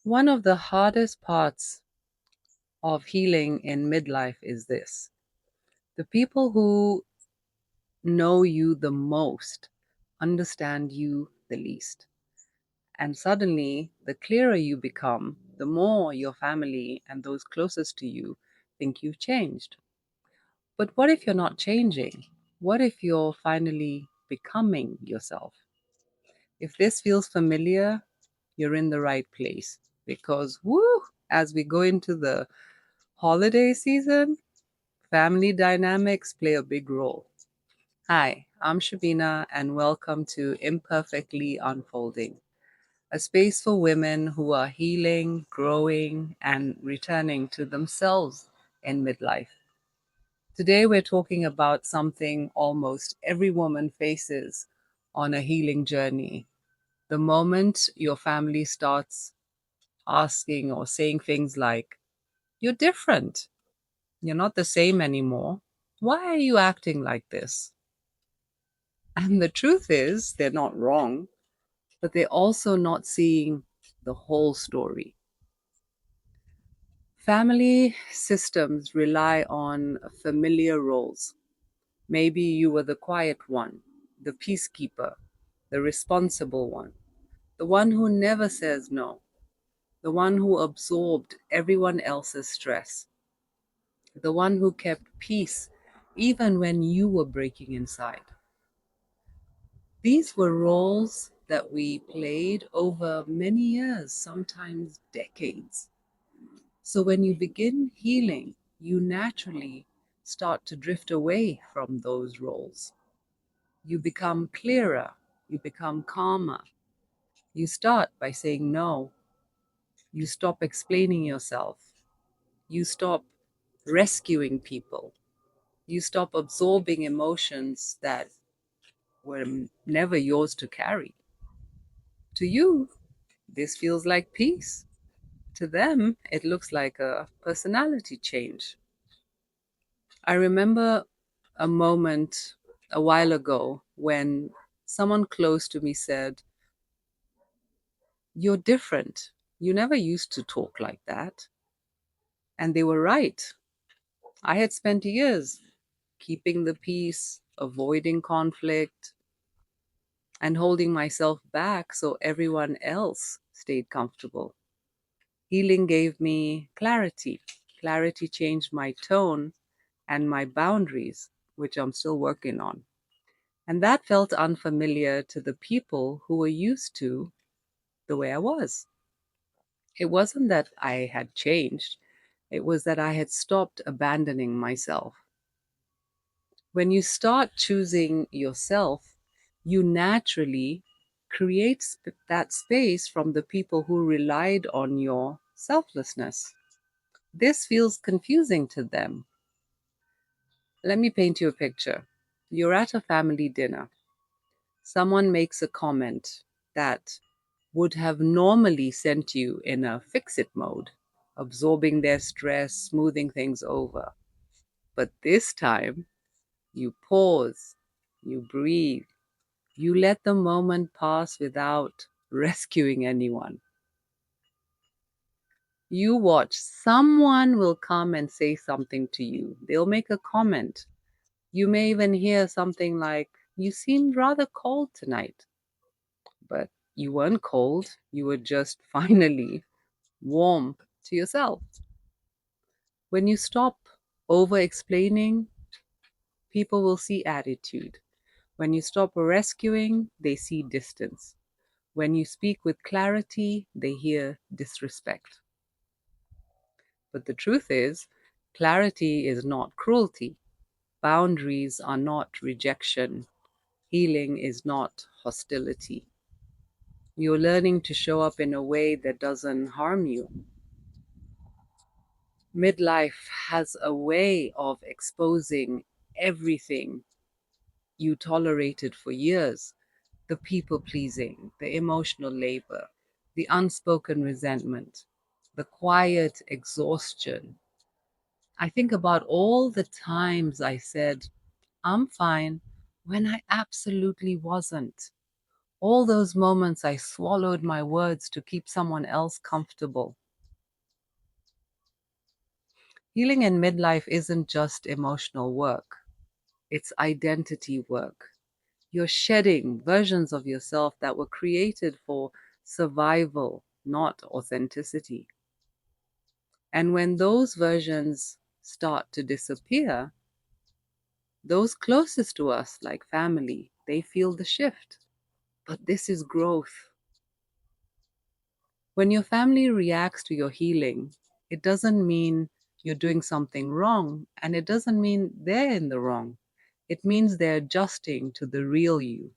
One of the hardest parts of healing in midlife is this: the people who know you the most understand you the least. And suddenly, the clearer you become, the more your family and those closest to you think you've changed. But what if you're not changing? What if you're finally becoming yourself? If this feels familiar, you're in the right place because, woo, as we go into the holiday season, family dynamics play a big role. Hi, I'm Shabina, and welcome to Imperfectly Unfolding, a space for women who are healing, growing, and returning to themselves in midlife. Today, we're talking about something almost every woman faces on a healing journey: the moment your family starts asking or saying things like, "You're different. You're not the same anymore. Why are you acting like this?" And the truth is, they're not wrong, but they're also not seeing the whole story. Family systems rely on familiar roles. Maybe you were the quiet one, the peacekeeper, the responsible one, the one who never says no, the one who absorbed everyone else's stress, the one who kept peace even when you were breaking inside. These were roles that we played over many years, sometimes decades. So when you begin healing, you naturally start to drift away from those roles. You become clearer, you become calmer. You start by saying no. You stop explaining yourself. You stop rescuing people. You stop absorbing emotions that were never yours to carry. To you, this feels like peace. To them, it looks like a personality change. I remember a moment a while ago when someone close to me said, "You're different. You never used to talk like that." And they were right. I had spent years keeping the peace, avoiding conflict, and holding myself back so everyone else stayed comfortable. Healing gave me clarity. Clarity changed my tone and my boundaries, which I'm still working on. And that felt unfamiliar to the people who were used to the way I was. It wasn't that I had changed, it was that I had stopped abandoning myself. When you start choosing yourself, you naturally create that space from the people who relied on your selflessness. This feels confusing to them. Let me paint you a picture. You're at a family dinner. Someone makes a comment that would have normally sent you in a fix it mode, absorbing their stress, smoothing things over. But this time, you pause, you breathe, you let the moment pass without rescuing anyone. You watch, someone will come and say something to you. They'll make a comment. You may even hear something like, "You seemed rather cold tonight." But you weren't cold, you were just finally warm to yourself. When you stop over explaining, people will see attitude. When you stop rescuing, they see distance. When you speak with clarity, they hear disrespect. But the truth is, clarity is not cruelty. Boundaries are not rejection. Healing is not hostility. You're learning to show up in a way that doesn't harm you. Midlife has a way of exposing everything you tolerated for years: the people pleasing, the emotional labor, the unspoken resentment, the quiet exhaustion. I think about all the times I said, "I'm fine," when I absolutely wasn't. All those moments I swallowed my words to keep someone else comfortable. Healing in midlife isn't just emotional work, it's identity work. You're shedding versions of yourself that were created for survival, not authenticity. And when those versions start to disappear, those closest to us, like family, they feel the shift. But this is growth. When your family reacts to your healing, it doesn't mean you're doing something wrong, and it doesn't mean they're in the wrong. It means they're adjusting to the real you.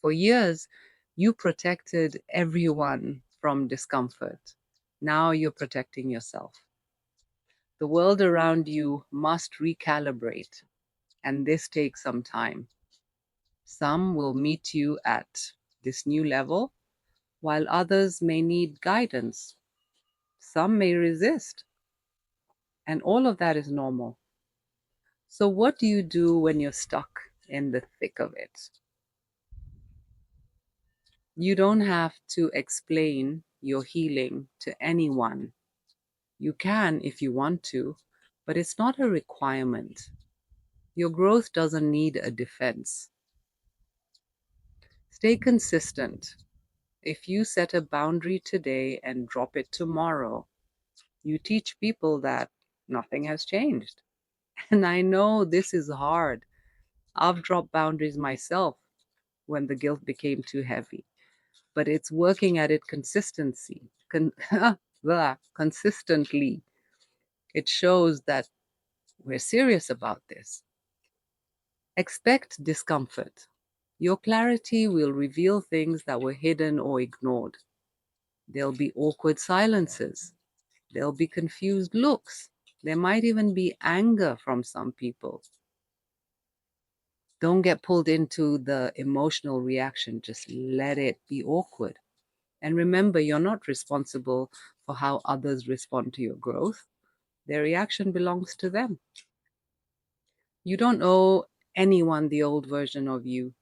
For years, you protected everyone from discomfort. Now you're protecting yourself. The world around you must recalibrate, and this takes some time. Some will meet you at this new level, while others may need guidance. Some may resist, and all of that is normal. So, what do you do when you're stuck in the thick of it? You don't have to explain your healing to anyone. You can if you want to, but it's not a requirement. Your growth doesn't need a defense. Stay consistent. If you set a boundary today and drop it tomorrow, you teach people that nothing has changed. And I know this is hard. I've dropped boundaries myself when the guilt became too heavy, but it's working at it consistently. It shows that we're serious about this. Expect discomfort. Your clarity will reveal things that were hidden or ignored. There'll be awkward silences. There'll be confused looks. There might even be anger from some people. Don't get pulled into the emotional reaction. Just let it be awkward. And remember, you're not responsible for how others respond to your growth. Their reaction belongs to them. You don't owe anyone the old version of you.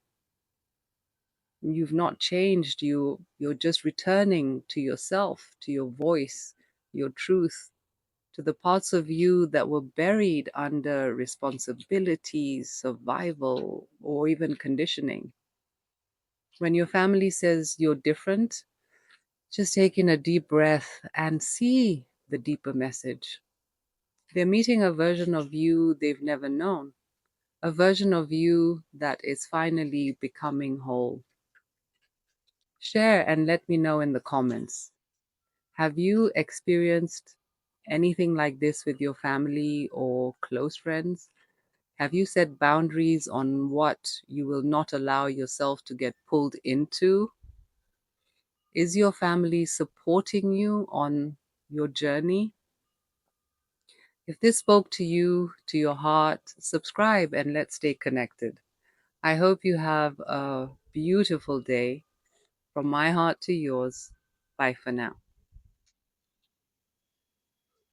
You've not changed. You're just returning to yourself, to your voice, your truth, to the parts of you that were buried under responsibilities, survival, or even conditioning. When your family says you're different, just take in a deep breath and see the deeper message. They're meeting a version of you they've never known, a version of you that is finally becoming whole. Share and let me know in the comments. Have you experienced anything like this with your family or close friends? Have you set boundaries on what you will not allow yourself to get pulled into? Is your family supporting you on your journey? If this spoke to you, to your heart, subscribe and let's stay connected. I hope you have a beautiful day. From my heart to yours. Bye for now.